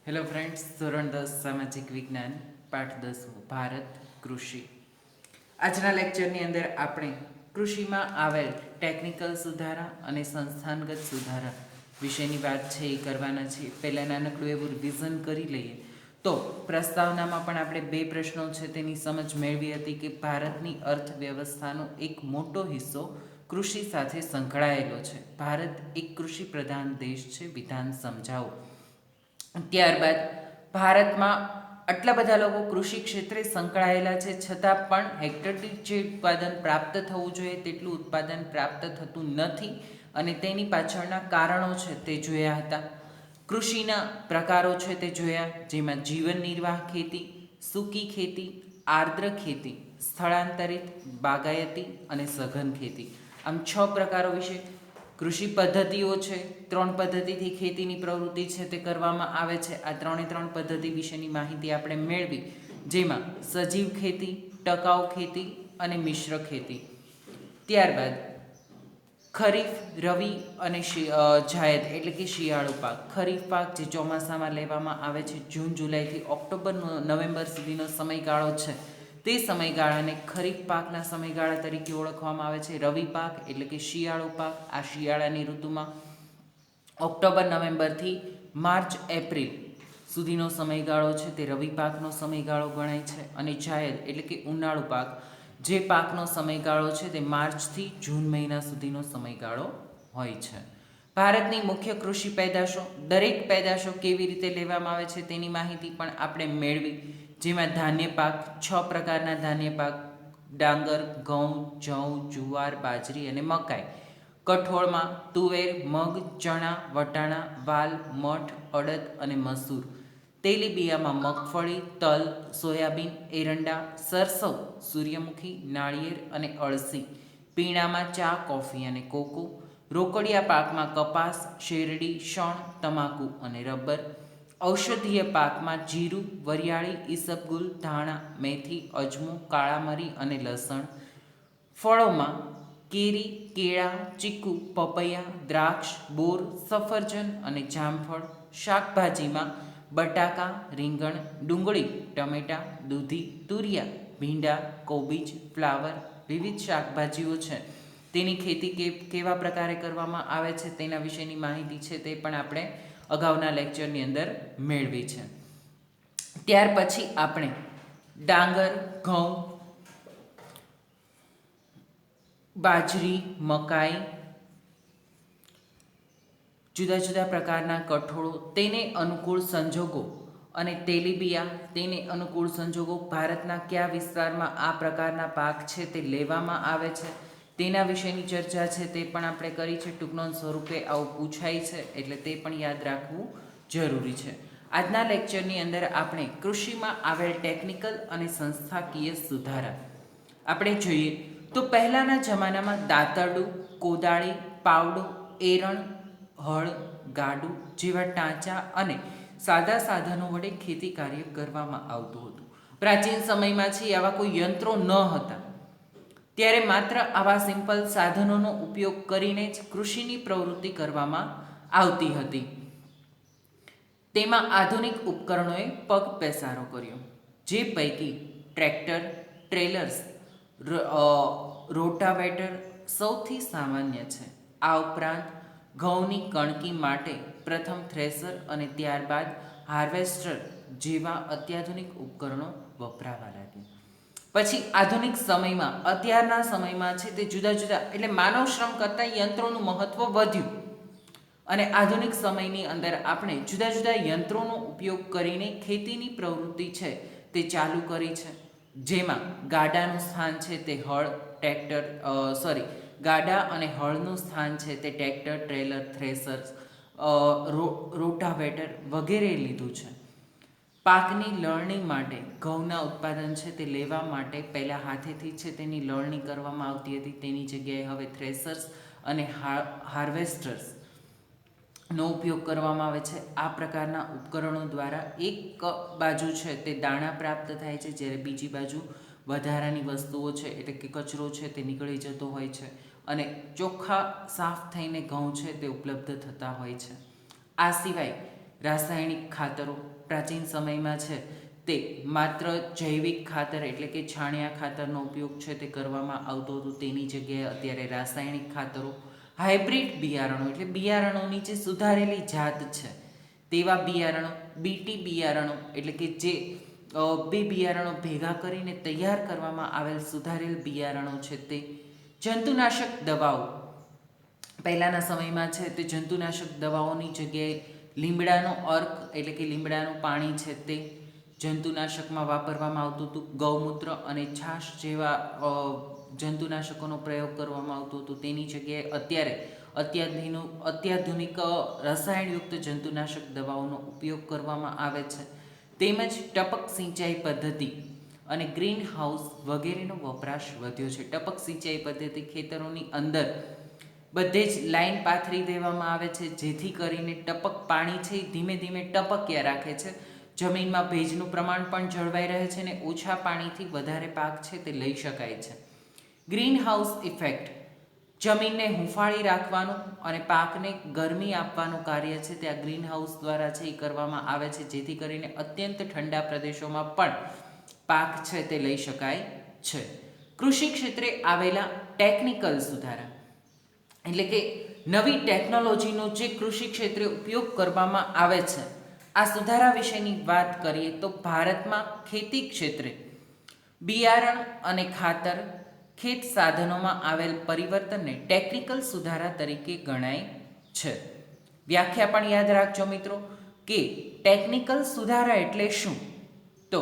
Hello friends, ધોરણ 10 સામાજિક વિજ્ઞાન પાઠ 10 ભારત કૃષિ. આજના લેક્ચરની અંદર આપણે કૃષિમાં આવેલ ટેકનિકલ સુધારા અને સંસ્થાનગત સુધારા વિશેની વાત છે એ કરવાના છીએ. પહેલાં નાનકડું એવું રિવિઝન કરી લઈએ તો પ્રસ્તાવનામાં પણ આપણે બે પ્રશ્નો છે તેની સમજ મેળવી હતી કે ભારતની અર્થવ્યવસ્થાનો એક મોટો હિસ્સો કૃષિ સાથે સંકળાયેલો છે. ભારત એક કૃષિ પ્રધાન દેશ છે. વિધાન સમજાવો. ત્યારબાદ ભારતમાં આટલા બધા લોકો કૃષિ ક્ષેત્રે સંકળાયેલા છે, છતાં પણ હેક્ટર દીઠ જે ઉત્પાદન પ્રાપ્ત થવું જોઈએ તેટલું ઉત્પાદન પ્રાપ્ત થતું નથી અને તેની પાછળના કારણો છે તે જોયા હતા. કૃષિના પ્રકારો છે તે જોયા, જેમાં જીવન નિર્વાહ ખેતી, સૂકી ખેતી, આર્દ્ર ખેતી, સ્થળાંતરિત, બાગાયતી અને સઘન ખેતી, આમ 6 પ્રકારો વિશે. કૃષિ પદ્ધતિઓ છે, 3 પદ્ધતિથી ખેતીની પ્રવૃત્તિ છે તે કરવામાં આવે છે. આ 3 પદ્ધતિ વિશેની માહિતી આપણે મેળવી, જેમાં સજીવ ખેતી, ટકાઉ ખેતી અને મિશ્ર ખેતી. ત્યારબાદ ખરીફ, રવિ અને જાયદ એટલે કે શિયાળુ પાક. ખરીફ પાક જે ચોમાસામાં લેવામાં આવે છે, જૂન જુલાઈથી ઓક્ટોબર નવેમ્બર સુધીનો સમયગાળો છે તે સમયગાળાને ખરીફ પાકના સમયગાળા તરીકે ઓળખવામાં આવે છે. રવિ પાક એટલે કે શિયાળુ પાક, આ શિયાળાની ઋતુમાં ઓક્ટોબર નવેમ્બરથી માર્ચ એપ્રિલ સુધીનો સમયગાળો છે તે રવિ પાકનો સમયગાળો ગણાય છે. અને જાયદ એટલે કે ઉનાળુ પાક, જે પાકનો સમયગાળો છે તે માર્ચથી જૂન મહિના સુધીનો સમયગાળો હોય છે. ભારતની મુખ્ય કૃષિ પેદાશો, દરેક પેદાશો કેવી રીતે લેવામાં આવે છે તેની માહિતી પણ આપણે મેળવી, જેમાં ધાન્ય પાક, 6 પ્રકારના ધાન્ય પાક: ડાંગર, ઘઉં, જવ, જુવાર, બાજરી અને મકાઈ. કઠોળમાં તુવેર, મગ, ચણા, વટાણા, વાલ, મઠ, અડદ અને મસૂર. તેલીબિયામાં મગફળી, તલ, સોયાબીન, એરંડા, સરસવ, સૂર્યમુખી, નાળિયેર અને અળસી. પીણામાં ચા, કોફી અને કોકો. રોકડિયા પાકમાં કપાસ, શેરડી, શણ, તમાકુ અને રબર. ઔષધીય પાકમાં જીરું, વરિયાળી, ઈસબગુલ, ધાણા, મેથી, અજમો, કાળા મરી અને લસણ. ફળોમાં કેરી, કેળા, ચીકુ, પપૈયા, દ્રાક્ષ, બોર, સફરજન અને જામફળ. શાકભાજીમાં બટાકા, રીંગણ, ડુંગળી, ટમેટા, દૂધી, તુરિયા, ભીંડા, કોબીજ, ફ્લાવર. વિવિધ શાકભાજીઓ છે તેની ખેતી કેવા પ્રકારે કરવામાં આવે છે તેના વિશેની માહિતી છે તે પણ આપણે અગાઉના લેક્ચરની અંદર મેળવી છે. ત્યાર પછી આપણે ડાંગર, ઘઉં, બાજરી, મકાઈ, જુદા જુદા પ્રકારના કઠોળો, તેને અનુકૂળ સંજોગો, અને તેલીબિયા, તેને અનુકૂળ સંજોગો, ભારતના કયા વિસ્તારમાં આ પ્રકારના પાક છે તે લેવામાં આવે છે તેના વિશેની ચર્ચા છે તે પણ આપણે કરી છે. ટૂંકનોંધ સ્વરૂપે આવું પૂછાય છે એટલે તે પણ યાદ રાખવું જરૂરી છે. આજના લેક્ચરની અંદર આપણે કૃષિમાં આવેલ ટેકનિકલ અને સંસ્થાકીય સુધારા આપણે જોઈએ તો પહેલાંના જમાનામાં દાંતરડું, કોદાળી, પાવડો, એરણ, હળ, ગાડું જેવા ટાંચા અને સાદા સાધનો વડે ખેતી કાર્ય કરવામાં આવતું હતું. પ્રાચીન સમયમાં છે આવા કોઈ યંત્રો ન હતા, ત્યારે માત્ર આવા સિમ્પલ સાધનોનો ઉપયોગ કરીને જ કૃષિની પ્રવૃત્તિ કરવામાં આવતી હતી. તેમાં આધુનિક ઉપકરણોએ પગ પેસારો કર્યો, જે પૈકી ટ્રેક્ટર, ટ્રેલર્સ, રોટાવેટર સૌથી સામાન્ય છે. આ ઉપરાંત ઘઉંની કણકી માટે પ્રથમ થ્રેસર અને ત્યારબાદ હાર્વેસ્ટર જેવા અત્યાધુનિક ઉપકરણો વપરાવા લાગ્યા. પછી આધુનિક સમયમાં, અત્યારના સમયમાં છે તે જુદા જુદા એટલે માનવ શ્રમ કરતાં યંત્રોનું મહત્ત્વ વધ્યું અને આધુનિક સમયની અંદર આપણે જુદા જુદા યંત્રોનો ઉપયોગ કરીને ખેતીની પ્રવૃત્તિ છે તે ચાલુ કરી છે. જેમાં ગાડાનું સ્થાન છે તે હળ, ટ્રેક્ટર, ગાડા અને હળનું સ્થાન છે તે ટ્રેક્ટર, ટ્રેલર, થ્રેસર્સ, રોટાવેટર વગેરે લીધું છે. પાકની લણણી માટે ઘઉંના ઉત્પાદન છે તે લેવા માટે પહેલાં હાથેથી છે તેની લણણી કરવામાં આવતી હતી, તેની જગ્યાએ હવે થ્રેસર્સ અને હાર્વેસ્ટર્સ નો ઉપયોગ કરવામાં આવે છે. આ પ્રકારના ઉપકરણો દ્વારા એક બાજુ છે તે દાણા પ્રાપ્ત થાય છે, જ્યારે બીજી બાજુ વધારાની વસ્તુઓ છે એટલે કે કચરો છે તે નીકળી જતો હોય છે અને ચોખ્ખા સાફ થઈને ઘઉં છે તે ઉપલબ્ધ થતા હોય છે. આ સિવાય રાસાયણિક ખાતરો પ્રાચીન સમયમાં છે તે માત્ર જૈવિક ખાતર એટલે કે છાણિયા ખાતરનો ઉપયોગ છે તે કરવામાં આવતો હતો. તેની જગ્યાએ અત્યારે રાસાયણિક ખાતરો, હાઇબ્રિડ બિયારણો એટલે બિયારણોની જે સુધારેલી જાત છે તેવા બિયારણો, બીટી બિયારણો એટલે કે જે બે બિયારણો ભેગા કરીને તૈયાર કરવામાં આવેલ સુધારેલ બિયારણો છે તે, જંતુનાશક દવાઓ પહેલાંના સમયમાં છે તે જંતુનાશક દવાઓની જગ્યાએ લીમડાનો અર્ક એટલે કે લીમડાનું પાણી છે તે જંતુનાશકમાં વાપરવામાં આવતું હતું. ગૌમૂત્ર અને છાશ જેવા જંતુનાશકોનો પ્રયોગ કરવામાં આવતો હતો. તેની જગ્યાએ અત્યારે અત્યાધુનિક રસાયણયુક્ત જંતુનાશક દવાઓનો ઉપયોગ કરવામાં આવે છે. તેમજ ટપક સિંચાઈ પદ્ધતિ અને ગ્રીન હાઉસ વગેરેનો વપરાશ વધ્યો છે. ટપક સિંચાઈ પદ્ધતિ ખેતરોની અંદર બધે જ લાઈન પાથરી દેવામાં આવે છે, જેથી કરીને ટપક પાણી છે એ ધીમે ધીમે ટપક્યા રાખે છે. જમીનમાં ભેજનું પ્રમાણ પણ જળવાઈ રહે છે અને ઓછા પાણીથી વધારે પાક છે તે લઈ શકાય છે. ગ્રીન હાઉસ ઇફેક્ટ જમીનને હૂંફાળી રાખવાનું અને પાકને ગરમી આપવાનું કાર્ય છે તે આ ગ્રીન હાઉસ દ્વારા છે એ કરવામાં આવે છે, જેથી કરીને અત્યંત ઠંડા પ્રદેશોમાં પણ પાક છે તે લઈ શકાય છે. કૃષિ ક્ષેત્રે આવેલા ટેકનિકલ સુધારા એટલે કે નવી ટેકનોલોજીનો જે કૃષિ ક્ષેત્રે ઉપયોગ કરવામાં આવે છે, આ સુધારા વિશેની વાત કરીએ તો ભારતમાં ખેતી ક્ષેત્રે બિયારણ અને ખાતર, ખેત સાધનોમાં આવેલ પરિવર્તનને ટેકનિકલ સુધારા તરીકે ગણાય છે. વ્યાખ્યા પણ યાદ રાખજો મિત્રો કે ટેકનિકલ સુધારા એટલે શું? તો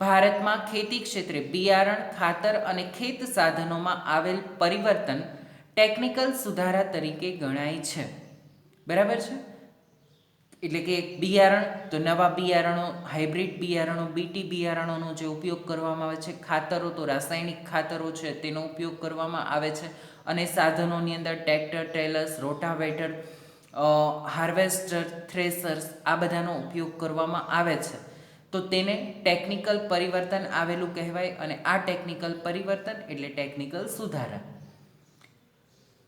ભારતમાં ખેતી ક્ષેત્રે બિયારણ, ખાતર અને ખેત સાધનોમાં આવેલ પરિવર્તન ટેકનિકલ સુધારા તરીકે ગણાય છે. બરાબર છે? એટલે કે બિયારણ તો નવા બિયારણો, હાઇબ્રિડ બિયારણો, બીટી બિયારણોનો જે ઉપયોગ કરવામાં આવે છે. ખાતરો તો રાસાયણિક ખાતરો છે તેનો ઉપયોગ કરવામાં આવે છે. અને સાધનોની અંદર ટ્રેક્ટર, ટ્રેલર્સ, રોટાવેટર, હાર્વેસ્ટર, થ્રેસર્સ આ બધાનો ઉપયોગ કરવામાં આવે છે. તો તેને ટેકનિકલ પરિવર્તન આવેલું કહેવાય અને આ ટેકનિકલ પરિવર્તન એટલે ટેકનિકલ સુધારા.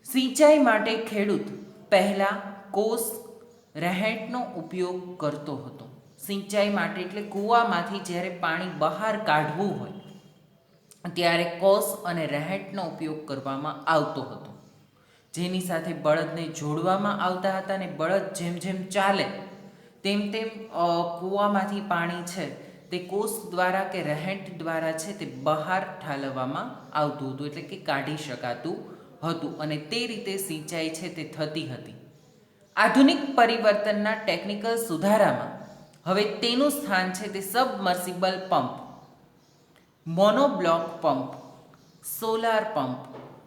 સિંચાઈ માટે ખેડૂત પહેલાં કોસ, રહેંટનો ઉપયોગ કરતો હતો. સિંચાઈ માટે એટલે કૂવામાંથી જ્યારે પાણી બહાર કાઢવું હોય ત્યારે કોસ અને રહેંટનો ઉપયોગ કરવામાં આવતો હતો, જેની સાથે બળદને જોડવામાં આવતા હતા અને બળદ જેમ જેમ ચાલે તેમ તેમ કૂવામાંથી પાણી છે તે કોસ દ્વારા કે રહેંટ દ્વારા છે તે બહાર ઠાલવવામાં આવતું હતું, એટલે કે કાઢી શકાતું હતું અને તે રીતે સિંચાઈ છે તે થતી હતી. આધુનિક પરિવર્તનના ટેકનિકલ સુધારામાં હવે તેનું સ્થાન છે તે submersible pump, monoblock pump, solar pump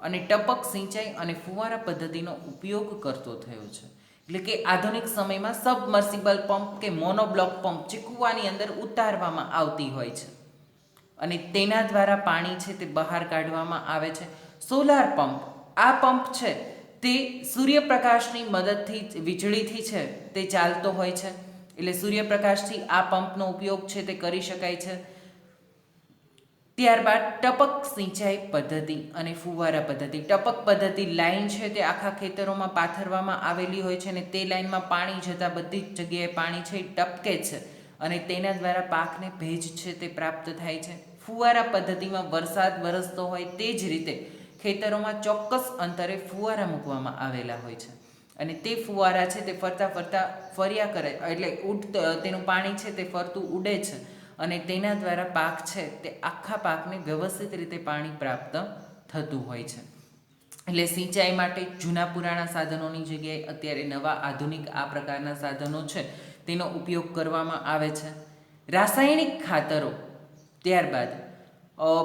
અને ટપક સિંચાઈ અને ફુવારા પદ્ધતિનો ઉપયોગ કરતો થયો છે. એટલે કે આધુનિક સમયમાં સબમર્સિબલ પંપ કે મોનોબ્લોક પંપ જે કૂવાની અંદર ઉતારવામાં આવતી હોય છે અને તેના દ્વારા પાણી છે તે બહાર કાઢવામાં આવે છે. સોલાર પંપ, આ પંપ છે તે સૂર્યપ્રકાશની મદદથી, વીજળીથી છે તે ચાલતો હોય છે. એટલે સૂર્યપ્રકાશથી આ પંપનો ઉપયોગ છે તે કરી શકાય છે. ત્યારબાદ ટપક સિંચાઈ પદ્ધતિ અને ફુવારા પદ્ધતિ. ટપક પદ્ધતિ લાઈન છે તે આખા ખેતરોમાં પાથરવામાં આવેલી હોય છે અને તે લાઈનમાં પાણી જતાં બધી જ જગ્યાએ પાણી છે એ ટપકે છે અને તેના દ્વારા પાકને ભેજ છે તે પ્રાપ્ત થાય છે. ફુવારા પદ્ધતિમાં વરસાદ વરસતો હોય તે જ રીતે ખેતરોમાં ચોક્કસ અંતરે ફુવારા મૂકવામાં આવેલા હોય છે અને તે ફુવારા છે તે ફરતા ફરતા ફર્યા કરે, એટલે તેનું પાણી છે તે ફરતું ઉડે છે અને તેના દ્વારા પાક છે તે આખા પાકને વ્યવસ્થિત રીતે પાણી પ્રાપ્ત થતું હોય છે. એટલે સિંચાઈ માટે જૂના પુરાણા સાધનોની જગ્યાએ અત્યારે નવા આધુનિક આ પ્રકારના સાધનો છે તેનો ઉપયોગ કરવામાં આવે છે. રાસાયણિક ખાતરો, ત્યારબાદ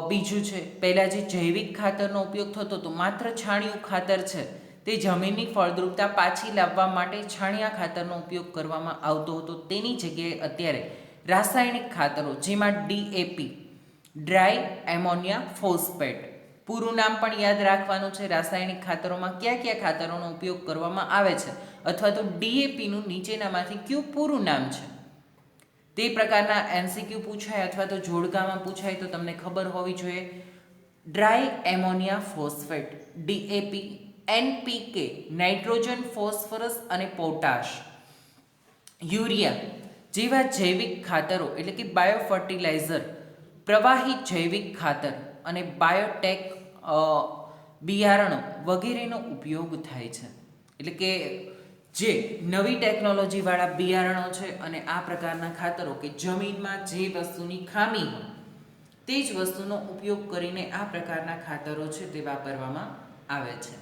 બીજું છે પહેલાં જે જૈવિક ખાતરનો ઉપયોગ થતો હતો, માત્ર છાણિયું ખાતર છે તે જમીનની ફળદ્રુપતા પાછી લાવવા માટે છાણિયા ખાતરનો ઉપયોગ કરવામાં આવતો હતો. તેની જગ્યાએ અત્યારે રાસાયણિક ખાતરો, જેમાં DAP, ડ્રાય એમોનિયા ફોસ્ફેટ, પૂરું નામ પણ યાદ રાખવાનું છે. રાસાયણિક ખાતરોમાં કયા કયા ખાતરોનો ઉપયોગ કરવામાં આવે છે અથવા તો DAPનું નીચેનામાંથી કયું પૂરું નામ છે તે પ્રકારના MCQ પૂછાય અથવા તો જોડકામાં પૂછાય તો તમને ખબર હોવી જોઈએ. Dry ammonia phosphate, DAP, NPK, nitrogen, phosphorus અને પોટાશ. યુરિયા જેવા જૈવિક ખાતરો એટલે કે બાયો ફર્ટિલાઇઝર, પ્રવાહી જૈવિક ખાતર અને બાયોટેક બિયારણો વગેરેનો ઉપયોગ થાય છે. એટલે કે જે નવી ટેકનોલોજીવાળા બિયારણો છે અને આ પ્રકારના ખાતરો કે જમીનમાં જે વસ્તુની ખામી હોય તે જ વસ્તુનો ઉપયોગ કરીને આ પ્રકારના ખાતરો છે તે વાપરવામાં આવે છે.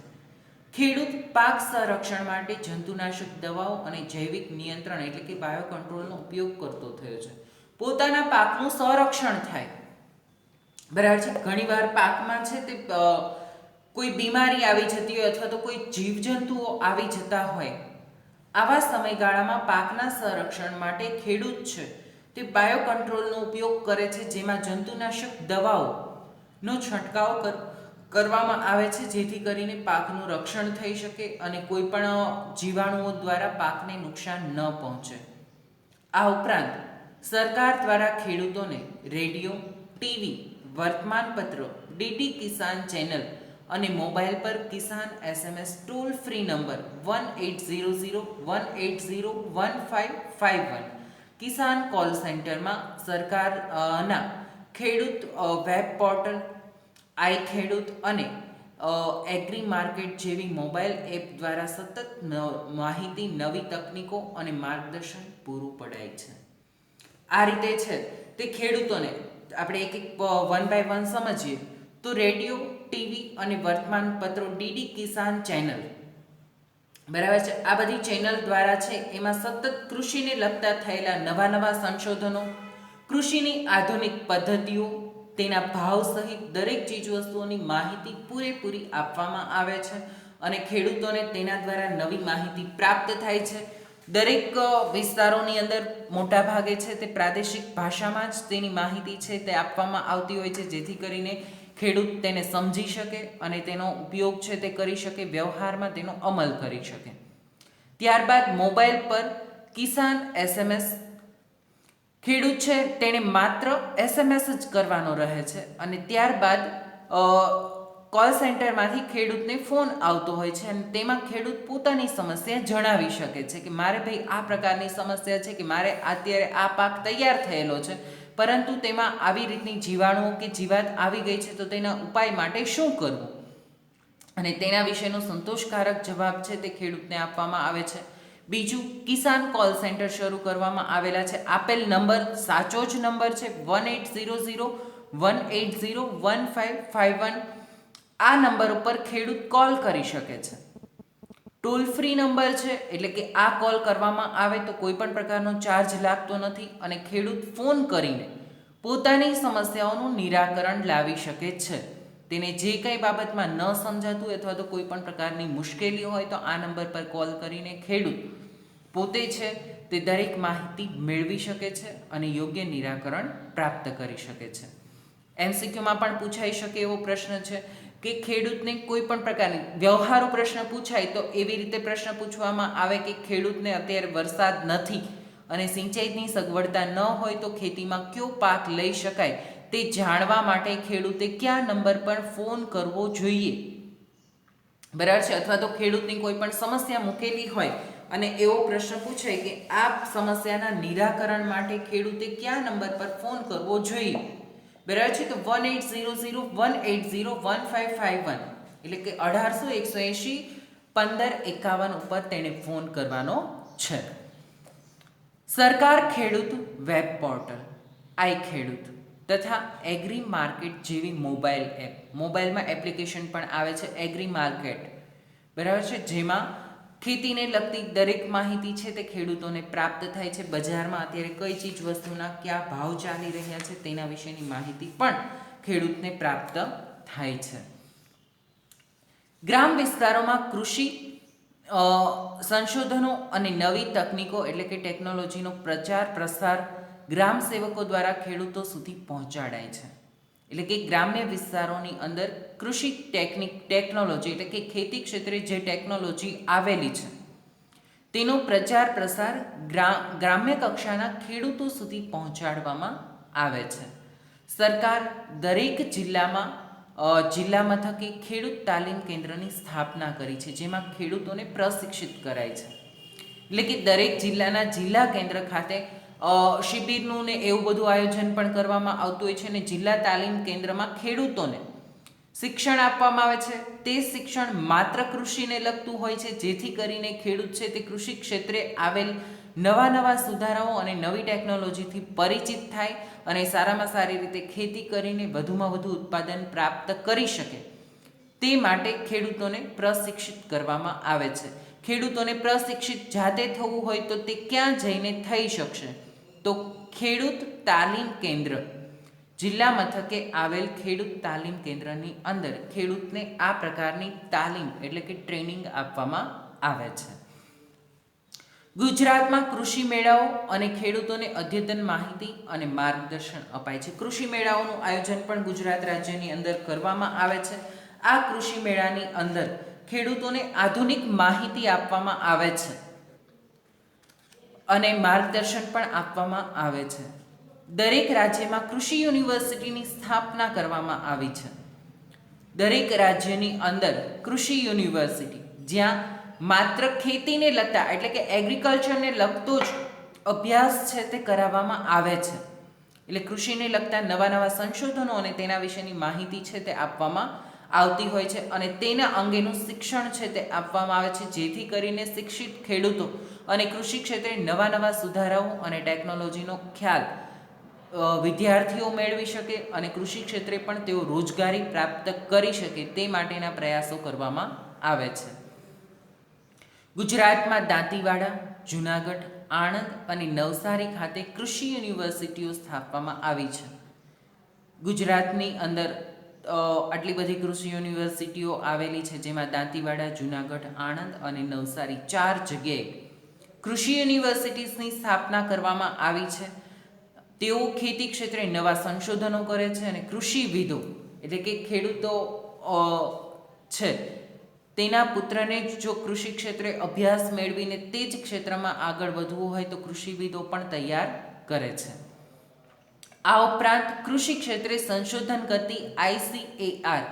ખેડૂત પાક સંરક્ષણ માટે જંતુનાશક દવાઓ અને જૈવિક નિયંત્રણ એટલે કે બાયો કંટ્રોલનો ઉપયોગ કરતો થયો છે. પોતાના પાકનું સંરક્ષણ થાય, બરાબર છે. ઘણીવાર પાકમાં છે તે કોઈ બીમારી આવી જતી હોય અથવા તો કોઈ જીવજંતુઓ આવી જતા હોય, આવા સમયગાળામાં પાકના સંરક્ષણ માટે ખેડૂત છે તે બાયો કંટ્રોલનો ઉપયોગ કરે છે, જેમાં જંતુનાશક દવાઓનો છંટકાવ કરવામાં આવે છે, જેથી કરીને પાકનું રક્ષણ થઈ શકે અને કોઈ પણ જીવાણુઓ દ્વારા પાકને નુકસાન ન પહોંચે. આ ઉપરાંત સરકાર દ્વારા ખેડૂતોને રેડિયો, ટીવી, વર્તમાનપત્રો, ડીડી કિસાન ચેનલ અને મોબાઈલ પર કિસાન SMS ટોલ ફ્રી નંબર 180018015551 કિસાન કોલ સેન્ટરમાં સરકારના ખેડૂત વેબ પોર્ટલ, આઈ ખેડૂત અને એગ્રી માર્કેટ જેવી મોબાઈલ એપ દ્વારા સતત માહિતી, નવી તકનીકો અને માર્ગદર્શન પૂરું પડાય છે. આ રીતે છે તે ખેડૂતોને આપણે એક વન બાય વન સમજીએ તો રેડિયો, ટીવી અને વર્તમાનપત્રો, ડીડી કિસાન ચેનલ, બરાબર છે. આ બધી ચેનલ દ્વારા છે એમાં સતત કૃષિને લગતા થયેલા નવા સંશોધનો, કૃષિની આધુનિક પદ્ધતિઓ, તેના ભાવ સહિત દરેક ચીજવસ્તુઓની માહિતી પૂરેપૂરી આપવામાં આવે છે અને ખેડૂતોને તેના દ્વારા નવી માહિતી પ્રાપ્ત થાય છે. દરેક વિસ્તારોની અંદર મોટા ભાગે છે તે પ્રાદેશિક ભાષામાં જ તેની માહિતી છે તે આપવામાં આવતી હોય છે, જેથી કરીને ખેડૂત તેને સમજી શકે અને તેનો ઉપયોગ છે તે કરી શકે, વ્યવહારમાં તેનો અમલ કરી શકે. ત્યારબાદ મોબાઈલ પર કિસાન SMS, ખેડૂત છે તેણે માત્ર SMS જ કરવાનો રહે છે અને ત્યારબાદ કોલ સેન્ટરમાંથી ખેડૂતને ફોન આવતો હોય છે અને તેમાં ખેડૂત પોતાની સમસ્યા જણાવી શકે છે કે મારે ભાઈ આ પ્રકારની સમસ્યા છે કે મારે અત્યારે આ પાક તૈયાર થયેલો છે, પરંતુ તેમાં આવી રીતની જીવાણુઓ કે જીવાત આવી ગઈ છે, તો તેના ઉપાય માટે શું કરવું અને તેના વિશેનો સંતોષકારક જવાબ છે તે ખેડૂતને આપવામાં આવે છે. બીજું, કિસાન કોલ સેન્ટર શરૂ કરવામાં આવેલા છે. આપેલ નંબર સાચો જ નંબર છે 180018015551. આ નંબર ઉપર ખેડૂત કોલ કરી શકે છે. ટોલ ફ્રી નંબર છે એટલે કે આ કોલ કરવામાં આવે તો કોઈ પણ પ્રકારનો ચાર્જ લાગતો નથી અને ખેડૂત ફોન કરીને પોતાની સમસ્યાઓનું નિરાકરણ લાવી શકે છે. તેને જે કંઈ બાબતમાં ન સમજાતું અથવા તો કોઈ પણ પ્રકારની મુશ્કેલી હોય તો આ નંબર પર કોલ કરીને ખેડૂત પોતે છે તે દરેક માહિતી મેળવી શકે છે અને યોગ્ય નિરાકરણ પ્રાપ્ત કરી શકે છે. MCQમાં પણ પૂછાઈ શકે એવો પ્રશ્ન છે કે ખેડૂતને કોઈ પણ પ્રકારની વ્યવહારુ પ્રશ્ન પૂછાય તો એવી રીતે પ્રશ્ન પૂછવામાં આવે કે ખેડૂતને અત્યારે વરસાદ નથી અને સિંચાઈની સગવડતા ન હોય તો ખેતીમાં કયો પાક લઈ શકાય તે જાણવા માટે ખેડૂતે કયા નંબર પર ફોન કરવો જોઈએ, બરાબર છે. અથવા તો ખેડૂતની કોઈ પણ સમસ્યા મૂકેલી હોય અને એવો પ્રશ્ન પૂછાય કે આ સમસ્યાના નિરાકરણ માટે ખેડૂતે કયા નંબર પર ફોન કરવો જોઈએ, બરાબર છે. તો 180018015551 એટલે કે 1800-180-1551 ઉપર તેને ફોન કરવાનો છે. સરકાર ખેડૂત વેબ પોર્ટલ, આઈ ખેડૂત તથા એગ્રી માર્કેટ જેવી મોબાઈલ એપ, મોબાઈલમાં એપ્લિકેશન પણ આવે છે એગ્રી માર્કેટ, બરાબર છે, જેમાં ખેતીને લગતી દરેક માહિતી છે તે ખેડૂતોને પ્રાપ્ત થાય છે. બજારમાં અત્યારે કઈ ચીજ વસ્તુના કયા ભાવ ચાલી રહ્યા છે તેના વિશેની માહિતી પણ ખેડૂતને પ્રાપ્ત થાય છે. ગ્રામ વિસ્તારોમાં કૃષિ સંશોધનો અને નવી તકનીકો એટલે કે ટેકનોલોજીનો પ્રચાર પ્રસાર ગ્રામ સેવકો દ્વારા ખેડૂતો સુધી પહોંચાડાય છે. એટલે કે ગ્રામ્ય વિસ્તારોની અંદર કૃષિ ટેકનોલોજી એટલે કે ખેતી ક્ષેત્રે જે ટેકનોલોજી આવેલી છે તેનો પ્રચાર પ્રસાર ગ્રામ્ય કક્ષાના ખેડૂતો સુધી પહોંચાડવામાં આવે છે. સરકાર દરેક જિલ્લામાં જિલ્લા મથકે ખેડૂત તાલીમ કેન્દ્રની સ્થાપના કરી છે, જેમાં ખેડૂતોને પ્રશિક્ષિત કરાય છે. એટલે કે દરેક જિલ્લાના જિલ્લા કેન્દ્ર ખાતે શિબિરનું ને એવું બધું આયોજન પણ કરવામાં આવતું હોય છે અને જિલ્લા તાલીમ કેન્દ્રમાં ખેડૂતોને શિક્ષણ આપવામાં આવે છે. તે શિક્ષણ માત્ર કૃષિને લગતું હોય છે, જેથી કરીને ખેડૂત છે તે કૃષિ ક્ષેત્રે આવેલ નવા સુધારાઓ અને નવી ટેકનોલોજીથી પરિચિત થાય અને સારામાં સારી રીતે ખેતી કરીને વધુમાં વધુ ઉત્પાદન પ્રાપ્ત કરી શકે. તે માટે ખેડૂતોને પ્રશિક્ષિત કરવામાં આવે છે. ખેડૂતોને પ્રશિક્ષિત જાતે થવું હોય તો તે ક્યાં જઈને થઈ શકશે? તો ખેડૂત તાલીમ કેન્દ્ર, જિલ્લા મથકે આવેલ ખેડૂત તાલીમ કેન્દ્રની અંદર ખેડૂતને આ પ્રકારની તાલીમ એટલે કે ટ્રેનિંગ આપવામાં આવે છે. ગુજરાતમાં કૃષિ મેળાઓ અને ખેડૂતોને અદ્યતન માહિતી અને માર્ગદર્શન અપાય છે. કૃષિ મેળાઓનું આયોજન પણ ગુજરાત રાજ્યની અંદર કરવામાં આવે છે. આ કૃષિ મેળાની અંદર ખેડૂતોને આધુનિક માહિતી આપવામાં આવે છે અને માર્ગદર્શન પણ આપવામાં આવે છે. દરેક રાજ્યમાં કૃષિ યુનિવર્સિટીની સ્થાપના કરવામાં આવી છે. દરેક રાજ્યની અંદર કૃષિ યુનિવર્સિટી, જ્યાં માત્ર ખેતીને લગતા એટલે કે એગ્રીકલ્ચરને લગતો જ અભ્યાસ છે તે કરાવવામાં આવે છે. એટલે કૃષિને લગતા નવા સંશોધનો અને તેના વિશેની માહિતી છે તે આપવામાં આવતી હોય છે અને તેના અંગેનું શિક્ષણ છે તે આપવામાં આવે છે, જેથી કરીને શિક્ષિત ખેડૂતો અને કૃષિ ક્ષેત્રે નવા સુધારાઓ અને ટેકનોલોજીનો ખ્યાલ વિદ્યાર્થીઓ મેળવી શકે અને કૃષિ ક્ષેત્રે પણ તેઓ રોજગારી પ્રાપ્ત કરી શકે તે માટેના પ્રયાસો કરવામાં આવે છે. ગુજરાતમાં દાંતીવાડા, જૂનાગઢ, આણંદ અને નવસારી ખાતે કૃષિ યુનિવર્સિટીઓ સ્થાપવામાં આવી છે. ગુજરાતની અંદર આટલી બધી કૃષિ યુનિવર્સિટીઓ આવેલી છે, જેમાં દાંતીવાડા, જૂનાગઢ, આણંદ અને નવસારી 4 જગ્યાએ કૃષિ યુનિવર્સિટીઝની સ્થાપના કરવામાં આવી છે. તેઓ ખેતી ક્ષેત્રે નવા સંશોધનો કરે છે અને કૃષિવિદો એટલે કે ખેડૂતો છે તેના પુત્રને જો કૃષિ ક્ષેત્રે અભ્યાસ મેળવીને તે જ ક્ષેત્રમાં આગળ વધવું હોય તો કૃષિવિદો પણ તૈયાર કરે છે. આ ઉપરાંત કૃષિ ક્ષેત્રે સંશોધન કરતી ICAR,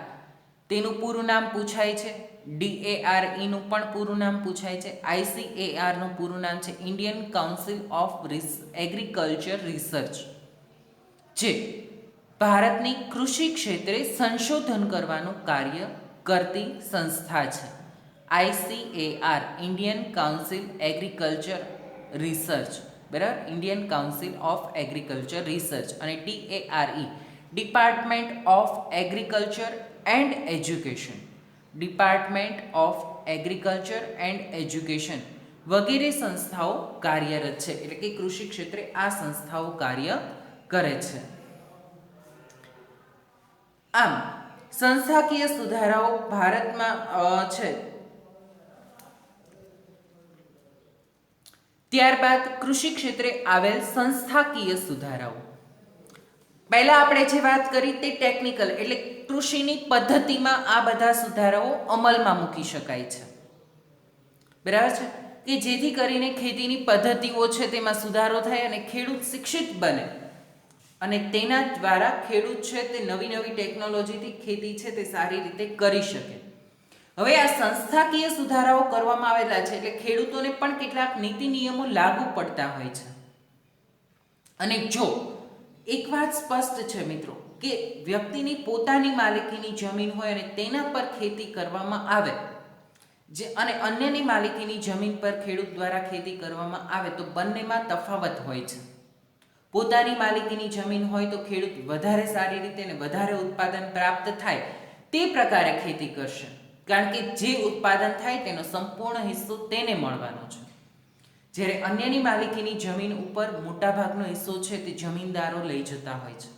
તેનું પૂરું નામ પૂછાય છે. DAREનું પણ પૂરું નામ પૂછાય છે. ICARનું પૂરું નામ છે Indian council of agriculture research, જે ભારતની કૃષિ ક્ષેત્રે સંશોધન કરવાનું કાર્ય કરતી સંસ્થા છે. ICAR Indian council agriculture research, બરાબર, Indian council of agriculture research, અને DARE department of agriculture and education, department of agriculture and education વગેરે સંસ્થાઓ કાર્યરત છે. એટલે કે કૃષિ ક્ષેત્રે આ સંસ્થાઓ કાર્ય કરે છે. આમ સંસ્થાકીય સુધારાઓ ભારતમાં છે. ત્યારબાદ કૃષિ ક્ષેત્રે આવેલ સંસ્થાકીય સુધારાઓ. પહેલા આપણે જે વાત કરી તે ટેકનિકલ એટલે કૃષિની પદ્ધતિમાં આ બધા સુધારાઓ અમલમાં મૂકી શકાય છે, બરાબર છે, કે જેથી કરીને ખેતીની પદ્ધતિઓ છે તેમાં સુધારો થાય અને ખેડૂત શિક્ષિત બને અને તેના દ્વારા ખેડૂત છે તે નવી ટેકનોલોજીથી ખેતી છે તે સારી રીતે કરી શકે. હવે આ સંસ્થાકીય સુધારાઓ કરવામાં આવેલા છે એટલે ખેડૂતોને પણ કેટલાક નીતિ નિયમો લાગુ પડતા હોય છે. અને જો એક વાત સ્પષ્ટ છે મિત્રો કે વ્યક્તિની પોતાની માલિકીની જમીન હોય અને તેના પર ખેતી કરવામાં આવે અને અન્યની માલિકીની જમીન પર ખેડૂત દ્વારા ખેતી કરવામાં આવે તો બંનેમાં તફાવત હોય છે. પોતાની માલિકીની જમીન હોય તો ખેડૂત વધારે સારી રીતે અને વધારે ઉત્પાદન પ્રાપ્ત થાય તે પ્રકારે ખેતી કરશે, કારણ કે જે ઉત્પાદન થાય તેનો સંપૂર્ણ હિસ્સો તેને મળવાનો છે. જ્યારે અન્યની માલિકીની જમીન ઉપર મોટાભાગનો હિસ્સો છે તે જમીનદારો લઈ જતા હોય છે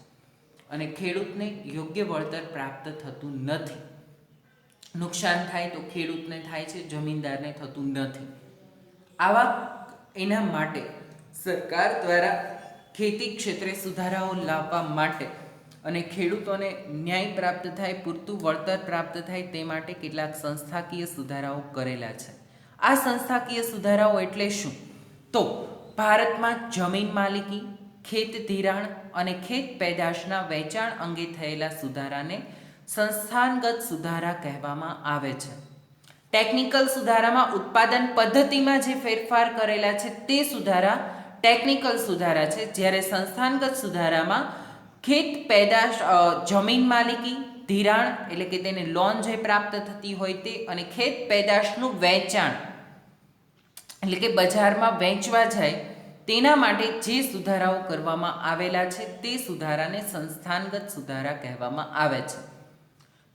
અને ખેડૂતને યોગ્ય વળતર પ્રાપ્ત થતું નથી. નુકસાન થાય તો ખેડૂતને થાય છે, જમીનદારને થતું નથી. આવા એના માટે સરકાર દ્વારા ખેતી ક્ષેત્રે સુધારાઓ લાવવા માટે અને ખેડૂતોને ન્યાય પ્રાપ્ત થાય, પૂરતું વળતર પ્રાપ્ત થાય તે માટે કેટલાક સંસ્થાકીય સુધારાઓ કરેલા છે. આ સંસ્થાકીય સુધારાઓ એટલે શું? તો ભારતમાં જમીન માલિકી, ખેત ધિરાણ અને ખેત પેદાશના વેચાણ અંગે થયેલા સુધારાને સંસ્થાનગત સુધારા કહેવામાં આવે છે. ટેકનિકલ સુધારામાં ઉત્પાદન પદ્ધતિમાં જે ફેરફાર કરેલા છે તે સુધારા ટેકનિકલ સુધારા છે, જ્યારે સંસ્થાનગત સુધારામાં ખેત પેદાશ, જમીન માલિકી, ધિરાણ એટલે કે તેને લોન જે પ્રાપ્ત થતી હોય તે, અને ખેત પેદાશનું વેચાણ એટલે કે બજારમાં વેચવા જાય તેના માટે જે સુધારાઓ કરવામાં આવેલા છે તે સુધારાને સંસ્થાનગત સુધારા કહેવામાં આવે છે.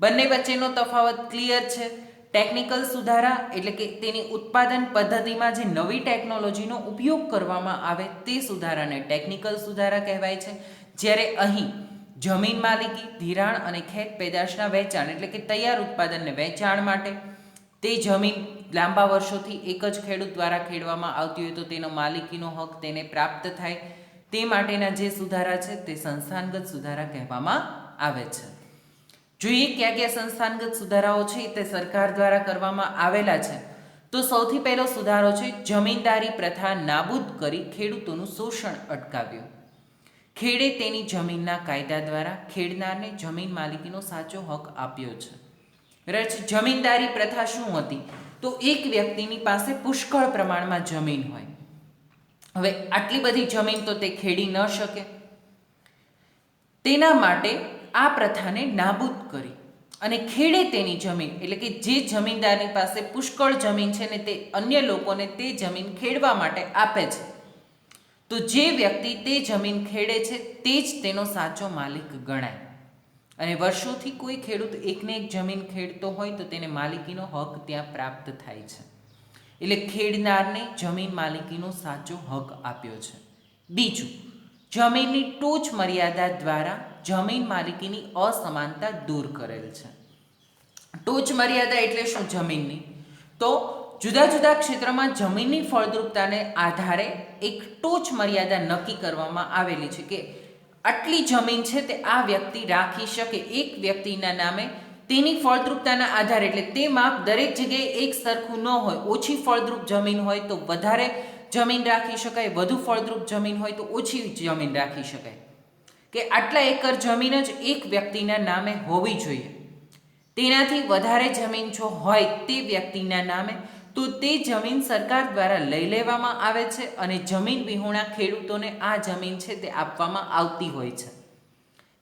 બંને વચ્ચેનો તફાવત ક્લિયર છે. ટેકનિકલ સુધારા એટલે કે તેની ઉત્પાદન પદ્ધતિમાં જે નવી ટેકનોલોજીનો ઉપયોગ કરવામાં આવે તે સુધારાને ટેકનિકલ સુધારા કહેવાય છે, જ્યારે અહીં જમીન માલિકી, ધિરાણ અને ખેત પેદાશના વેચાણ એટલે કે તૈયાર ઉત્પાદનને વેચાણ માટે, તે જમીન લાંબા વર્ષોથી એક જ ખેડૂત દ્વારા ખેડવામાં આવતી હોય તો તેનો માલિકીનો હક તેને પ્રાપ્ત થાય તે માટેના જે સુધારા છે તે સંસ્થાનગત સુધારા કહેવામાં આવે છે. જોઈએ કયા કયા સંસ્થાનગત સુધારાઓ છે તે સરકાર દ્વારા કરવામાં આવેલા છે. તો સૌથી પહેલો સુધારો છે જમીનદારી પ્રથા નાબૂદ કરી ખેડૂતોનું શોષણ અટકાવ્યું. ખેડે તેની જમીનના કાયદા દ્વારા ખેડનારને જમીન માલિકીનો સાચો હક આપ્યો છે. જમીનદારી પ્રથા શું હતી? તો એક વ્યક્તિની પાસે પુષ્કળ પ્રમાણમાં જમીન હોય. હવે આટલી બધી જમીન તો તે ખેડી ન શકે, તેના માટે આ પ્રથાને નાબૂદ કરી અને ખેડે તેની જમીન એટલે કે જે જમીનદારની પાસે પુષ્કળ જમીન છે ને તે અન્ય લોકોને તે જમીન ખેડવા માટે આપે છે. તો જે વ્યક્તિ તે જમીન ખેડે છે તે જ તેનો સાચો માલિક ગણાય. અને વર્ષોથી કોઈ ખેડૂત એકને એક જમીન ખેડતો હોય તો તેને માલિકીનો હક ત્યાં પ્રાપ્ત થાય છે. એટલે ખેડનારને જમીન માલિકીનો સાચો હક આપ્યો છે. બીજું, જમીનની ટોચ મર્યાદા દ્વારા જમીન માલિકીની અસમાનતા દૂર કરેલ છે. ટોચ મર્યાદા એટલે શું જમીનની? તો જુદા જુદા ક્ષેત્રમાં જમીનની ફળદ્રુપતાને આધારે એક ટોચ મર્યાદા નક્કી કરવામાં આવેલી છે કે આટલી જમીન છે તે આ વ્યક્તિ રાખી શકે એક વ્યક્તિના નામે. તેની ફળદ્રુપતાના આધારે એટલે તે માપ દરેક જગ્યાએ એક સરખું ન હોય. ઓછી ફળદ્રુપ જમીન હોય તો વધારે જમીન રાખી શકાય, વધુ ફળદ્રુપ જમીન હોય તો ઓછી જમીન રાખી શકાય. કે આટલા એકર જમીન જ એક વ્યક્તિના નામે હોવી જોઈએ. તેનાથી વધારે જમીન જો હોય તે વ્યક્તિના નામે તો તે જમીન સરકાર દ્વારા લઈ લેવામાં આવે છે અને જમીન વિહોણા ખેડૂતોને આ જમીન છે તે આપવામાં આવતી હોય છે,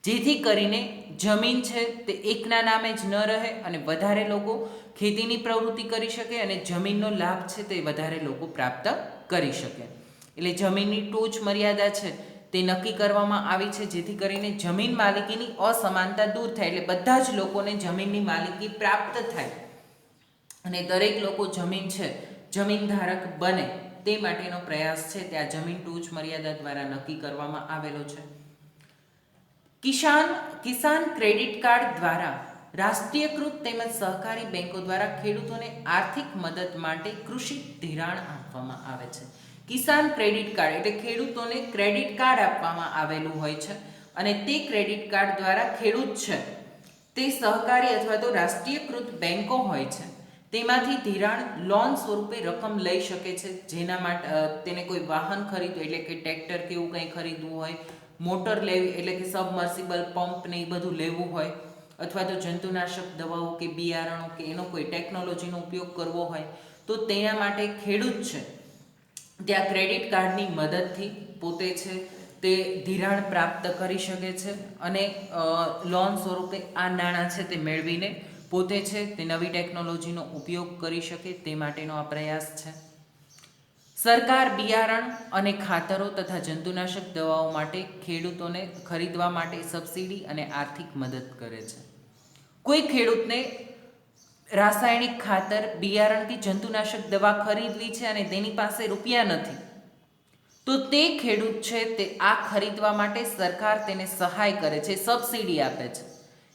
જેથી કરીને જમીન છે તે એકના નામે જ ન રહે અને વધારે લોકો ખેતીની પ્રવૃત્તિ કરી શકે અને જમીનનો લાભ છે તે વધારે લોકો પ્રાપ્ત કરી શકે. એટલે જમીનની ટોચ મર્યાદા છે તે નક્કી કરવામાં આવી છે, જેથી કરીને જમીન માલિકીની અસમાનતા દૂર થાય. એટલે બધા જ લોકોને જમીનની માલિકી પ્રાપ્ત થાય અને દરેક લોકો જમીન છે જમીન ધારક બને તે માટેનો પ્રયાસ છે તે આ જમીન ટોચ મર્યાદા દ્વારા નક્કી કરવામાં આવેલો છે. કિસાન ક્રેડિટ કાર્ડ દ્વારા રાષ્ટ્રીયકૃત તેમજ સહકારી બેંકો દ્વારા ખેડૂતોને આર્થિક મદદ માટે કૃષિ ધિરાણ આપવામાં આવે છે. કિસાન ક્રેડિટ કાર્ડ એટલે ખેડૂતોને ક્રેડિટ કાર્ડ આપવામાં આવેલું હોય છે અને તે ક્રેડિટ કાર્ડ દ્વારા ખેડૂત છે તે સહકારી અથવા તો રાષ્ટ્રીયકૃત બેંકો હોય છે તેમાંથી ધિરાણ લોન સ્વરૂપે રકમ લઈ શકે છે, જેના માટે તેને કોઈ વાહન ખરીદવું એટલે કે ટ્રેક્ટર કે એવું કંઈ ખરીદવું હોય, મોટર લેવી એટલે કે સબમર્સિબલ પંપ ને એ બધું લેવું હોય, અથવા તો જંતુનાશક દવાઓ કે બિયારણો કે એનો કોઈ ટેકનોલોજીનો ઉપયોગ કરવો હોય તો તેના માટે ખેડૂત છે ત્યાં ક્રેડિટ કાર્ડની મદદથી પોતે છે તે ધિરાણ પ્રાપ્ત કરી શકે છે અને લોન સ્વરૂપે આ નાણાં છે તે મેળવીને પોતે છે તે નવી ટેકનોલોજીનો ઉપયોગ કરી શકે તે માટેનો આ પ્રયાસ છે. સરકાર બિયારણ અને ખાતરો તથા જંતુનાશક દવાઓ માટે ખેડૂતોને ખરીદવા માટે સબસિડી અને આર્થિક મદદ કરે છે. કોઈ ખેડૂતને રાસાયણિક ખાતર, બિયારણ કે જંતુનાશક દવા ખરીદવી છે અને તેની પાસે રૂપિયા નથી તો તે ખેડૂત છે તે આ ખરીદવા માટે સરકાર તેને સહાય કરે છે, સબસિડી આપે છે.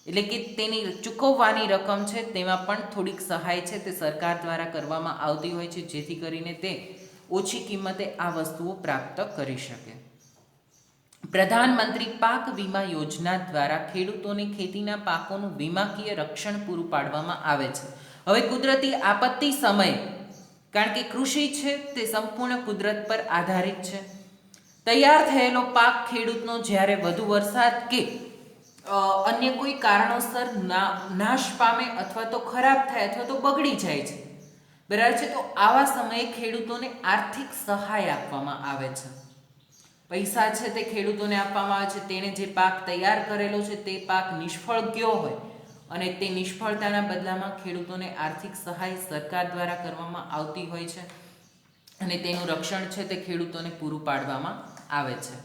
એટલે કે તેની ચૂકવવાની રકમ છે તેમાં પણ થોડીક સહાય છે તે સરકાર દ્વારા કરવામાં આવતી હોય છે, જેથી કરીને તે ઓછી કિંમતે આ વસ્તુઓ પ્રાપ્ત કરી શકે. પ્રધાનમંત્રી પાક વીમા યોજના દ્વારા ખેડૂતોને ખેતીના પાકોનું વીમાકીય રક્ષણ પૂરું પાડવામાં આવે છે. હવે કુદરતી આપત્તિ સમયે, કારણ કે કૃષિ છે તે સંપૂર્ણ કુદરત પર આધારિત છે, તૈયાર થયેલો પાક ખેડૂતનો જ્યારે વધુ વરસાદ કે અન્ય કોઈ કારણોસર નાશ પામે અથવા તો ખરાબ થાય અથવા તો બગડી જાય છે બરાબર છે. તો આવા સમયે ખેડૂતોને આર્થિક સહાય આપવામાં આવે છે. પૈસા છે તે ખેડૂતોને આપવામાં આવે છે. તેણે જે પાક તૈયાર કરેલો છે તે પાક નિષ્ફળ ગયો હોય અને તે નિષ્ફળતાના બદલામાં ખેડૂતોને આર્થિક સહાય સરકાર દ્વારા કરવામાં આવતી હોય છે અને તેનું રક્ષણ છે તે ખેડૂતોને પૂરું પાડવામાં આવે છે.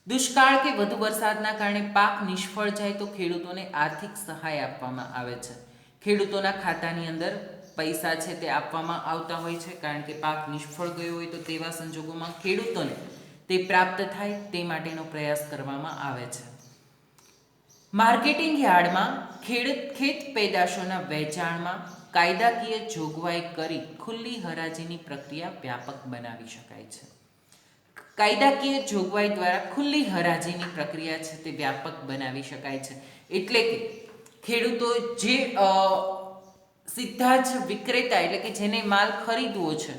દુષ્કાળ કે વધુ વરસાદના કારણે પાક નિષ્ફળ જાય તો ખેડૂતોને આર્થિક સહાય આપવામાં આવે છે. ખેડૂતોના ખાતાની અંદર પૈસા છે તે આપવામાં આવતા હોય છે, કારણ કે પાક નિષ્ફળ ગયો હોય તો તેવા સંજોગોમાં ખેડૂતોને તે પ્રાપ્ત થાય તે માટેનો પ્રયાસ કરવામાં આવે છે. માર્કેટિંગ યાર્ડમાં ખેત પેદાશોના વેચાણમાં કાયદાકીય જોગવાઈ કરી ખુલ્લી હરાજીની પ્રક્રિયા વ્યાપક બનાવી શકાય છે. કાયદાકીય જોગવાઈ દ્વારા ખુલ્લી હરાજીની પ્રક્રિયા છે તે વ્યાપક બનાવી શકાય છે. એટલે કે ખેડૂતો જે સીધા જ વિક્રેતા એટલે કે જેને માલ ખરીદવો છે,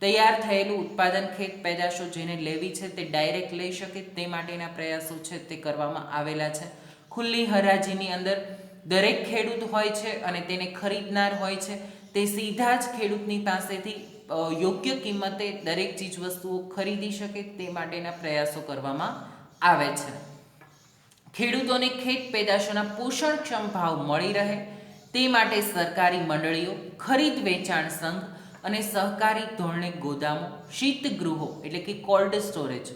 તૈયાર થયેલું ઉત્પાદન ખેત પેદાશો જેને લેવી છે તે ડાયરેક્ટ લઈ શકે તે માટેના પ્રયાસો છે તે કરવામાં આવેલા છે. ખુલ્લી હરાજીની અંદર દરેક ખેડૂત હોય છે અને તેને ખરીદનાર હોય છે, તે સીધા જ ખેડૂતની પાસેથી યોગ્ય કિંમતે દરેક ચીજ વસ્તુઓ ખરીદી શકે તે માટેના પ્રયાસો કરવામાં આવે છે. ખેડૂતોને ખેત પેદાશોના પોષણક્ષમ ભાવ મળી રહે તે માટે સરકારી મંડળીઓ, ખરીદ વેચાણ સંઘ અને સહકારી ધોરણે ગોદામો, શીતગૃહો એટલે કે કોલ્ડ સ્ટોરેજ,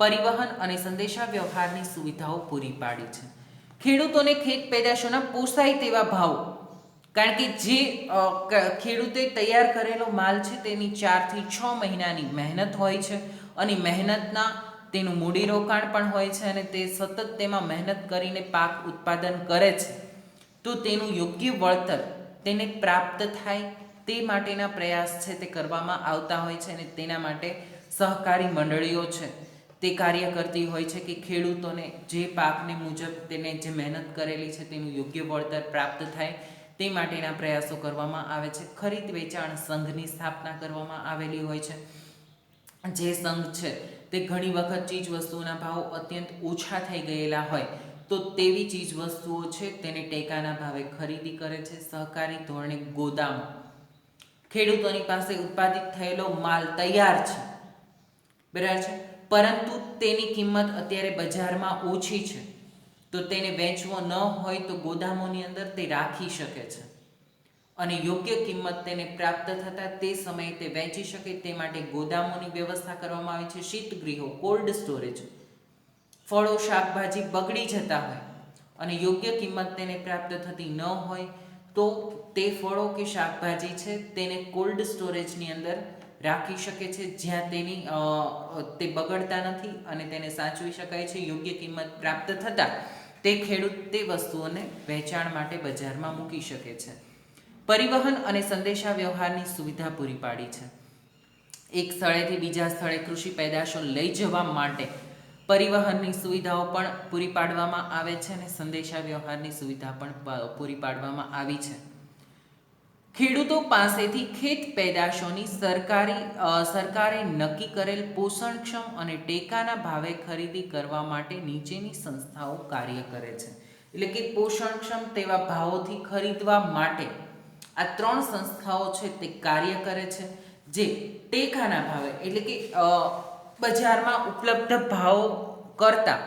પરિવહન અને સંદેશા વ્યવહારની સુવિધાઓ પૂરી પાડી છે. ખેડૂતોને ખેત પેદાશોના પોસાય તેવા ભાવ, કારણ કે જે ખેડૂતે તૈયાર કરેલો માલ છે તેની 4 થી 6 મહિનાની મહેનત હોય છે અને મહેનતના તેનું મૂડીરોકાણ પણ હોય છે અને તે સતત તેમાં મહેનત કરીને પાક ઉત્પાદન કરે છે, તો તેનું યોગ્ય વળતર તેને પ્રાપ્ત થાય તે માટેના પ્રયાસ છે તે કરવામાં આવતા હોય છે અને તેના માટે સહકારી મંડળીઓ છે તે કાર્ય કરતી હોય છે કે ખેડૂતોને જે પાકને મુજબ તેને જે મહેનત કરેલી છે તેનું યોગ્ય વળતર પ્રાપ્ત થાય તે માટેના પ્રયાસો કરવામાં આવે છે. ખરીદ વેચાણ સંઘની સ્થાપના કરવામાં આવેલી હોય છે. જે સંઘ છે તે ઘણી વખત ચીજ વસ્તુઓના ભાવ અત્યંત ઓછા થઈ ગયેલા હોય તો તેવી ચીજ વસ્તુઓ છે તેને ટેકાના ભાવે ખરીદી કરે છે. સહકારી ધોરણે ગોદામો, ખેડૂતોની પાસે ઉત્પાદિત થયેલો માલ તૈયાર છે, બરાબર છે, પરંતુ તેની કિંમત અત્યારે બજારમાં ઓછી છે તો તેને વેચવો ન હોય તો ગોદામોની અંદર તે રાખી શકે છે અને યોગ્ય કિંમત તેને પ્રાપ્ત થતાં તે સમયે તે વેચી શકે તે માટે ગોદામોની વ્યવસ્થા કરવામાં આવી છે. શીતગૃહો, કોલ્ડ સ્ટોરેજ, ફળો શાકભાજી બગડી જતા હોય અને યોગ્ય કિંમત તેને પ્રાપ્ત થતી ન હોય તો તે ફળો કે શાકભાજી છે તેને કોલ્ડ સ્ટોરેજની અંદર રાખી શકે છે, જ્યાં તે બગડતા નથી અને તેને સાચવી શકાય છે. યોગ્ય કિંમત પ્રાપ્ત થતાં તે ખેડૂત તે વસ્તુઓને વેચાણ માટે બજારમાં મૂકી શકે છે. પરિવહન અને સંદેશા વ્યવહારની સુવિધા પૂરી પાડી છે. એક સ્થળેથી બીજા સ્થળે કૃષિ પેદાશો લઈ જવા માટે પરિવહનની સુવિધાઓ પણ પૂરી પાડવામાં આવે છે અને સંદેશા વ્યવહારની સુવિધા પણ પૂરી પાડવામાં આવી છે. ખેડૂતો પાસેથી ખેત પેદાશોની સરકારે નક્કી કરેલ પોષણક્ષમ અને ટેકાના ભાવે ખરીદી કરવા માટે નીચેની સંસ્થાઓ કાર્ય કરે છે. એટલે કે પોષણક્ષમ તેવા ભાવોથી ખરીદવા માટે આ 3 સંસ્થાઓ છે તે કાર્ય કરે છે, જે ટેકાના ભાવે એટલે કે બજારમાં ઉપલબ્ધ ભાવ કરતાં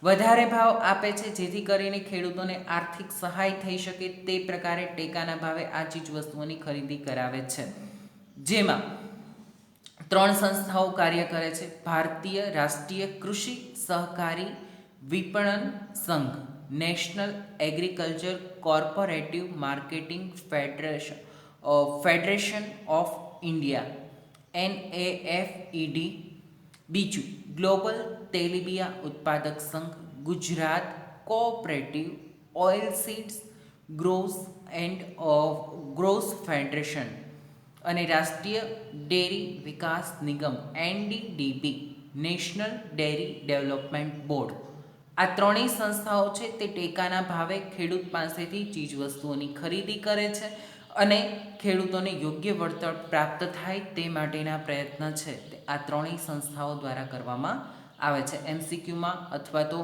વધારે ભાવ આપે છે, જેથી કરીને ખેડૂતોને આર્થિક સહાય થઈ શકે તે પ્રકારે ટેકાના ભાવે આ ચીજ વસ્તુઓની ખરીદી કરાવે છે. જેમાં 3 સંસ્થાઓ કાર્ય કરે છે: ભારતીય રાષ્ટ્રીય કૃષિ સહકારી વિપણન સંઘ, national agriculture cooperative marketing federation of India NAFED, બીજું ગ્લોબલ તેલીબિયા ઉત્પાદક સંઘ, ગુજરાત કોઓપરેટિવ ઓઇલસીડ્સ ગ્રોસ ફેડરેશન અને રાષ્ટ્રીય ડેરી વિકાસ નિગમ NDDB, national dairy development board. આ 3 સંસ્થાઓ છે તે ટેકાના ભાવે ખેડૂત પાસેથી ચીજવસ્તુઓની ખરીદી કરે છે અને ખેડૂતોને યોગ્ય વળતર પ્રાપ્ત થાય તે માટેના પ્રયત્ન છે તે આ 3 સંસ્થાઓ દ્વારા કરવામાં આવે છે. MCQમાં અથવા તો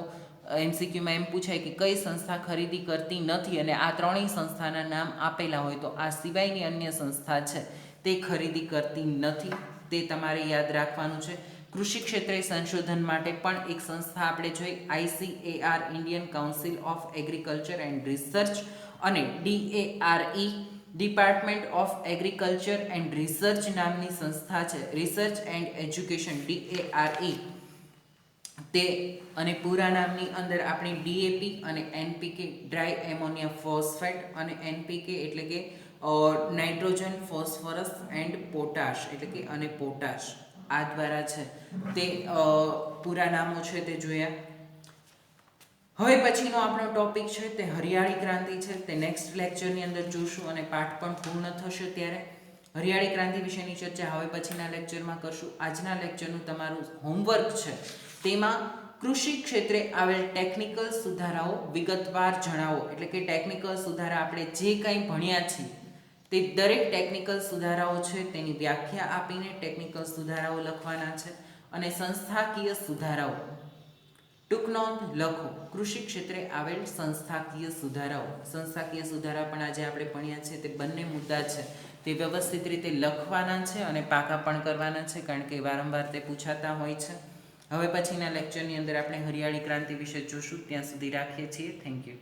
MCQમાં એમ પૂછાય કે કઈ સંસ્થા ખરીદી કરતી નથી અને આ 3 સંસ્થાના નામ આપેલા હોય તો આ સિવાયની અન્ય સંસ્થા છે તે ખરીદી કરતી નથી, તે તમારે યાદ રાખવાનું છે. કૃષિ ક્ષેત્રે સંશોધન માટે પણ એક સંસ્થા આપણે જોઈ, ICAR Indian council of agriculture and research, અને DARE department of agriculture and research નામની સંસ્થા છે, રિસર્ચ એન્ડ એજ્યુકેશન DARE. તે અને પૂરા નામની અંદર આપણે DAP અને NPK ડ્રાય એમોનિયા ફોસ્ફેટ અને NPK એટલે કે નાઇટ્રોજન ફોસ્ફરસ એન્ડ પોટાશ એટલે કે અને પોટાશ આ દ્વારા છે તે પૂરા નામો છે તે જોયા. હવે પછીનો આપણો ટોપિક છે તે હરિયાળી ક્રાંતિ છે, તે નેક્સ્ટ લેક્ચરની અંદર જોશું અને પાઠ પણ પૂર્ણ થશે ત્યારે હરિયાળી ક્રાંતિ વિશેની ચર્ચા હવે પછીના લેક્ચરમાં કરશું. આજના લેક્ચરનું તમારું હોમવર્ક છે તેમાં કૃષિ ક્ષેત્રે આવેલ ટેકનિકલ સુધારાઓ વિગતવાર જણાવો, એટલે કે ટેકનિકલ સુધારા આપણે જે કંઈ ભણ્યા છીએ તે દરેક ટેકનિકલ સુધારાઓ છે તેની વ્યાખ્યા આપીને ટેકનિકલ સુધારાઓ લખવાના છે. અને સંસ્થાકીય સુધારાઓ ટૂંક નોંધ લખો. કૃષિ ક્ષેત્રે આવેલ સંસ્થાકીય સુધારા પણ આજે આપણે ભણ્યા છે. તે બંને મુદ્દા છે તે વ્યવસ્થિત રીતે લખવાના છે અને પાકા પણ કરવાના છે, કારણ કે વારંવાર તે પૂછાતા હોય છે. હવે પછીના લેક્ચરની અંદર આપણે હરિયાળી ક્રાંતિ વિશે જોશું. ત્યાં સુધી રાખીએ છીએ. Thank you.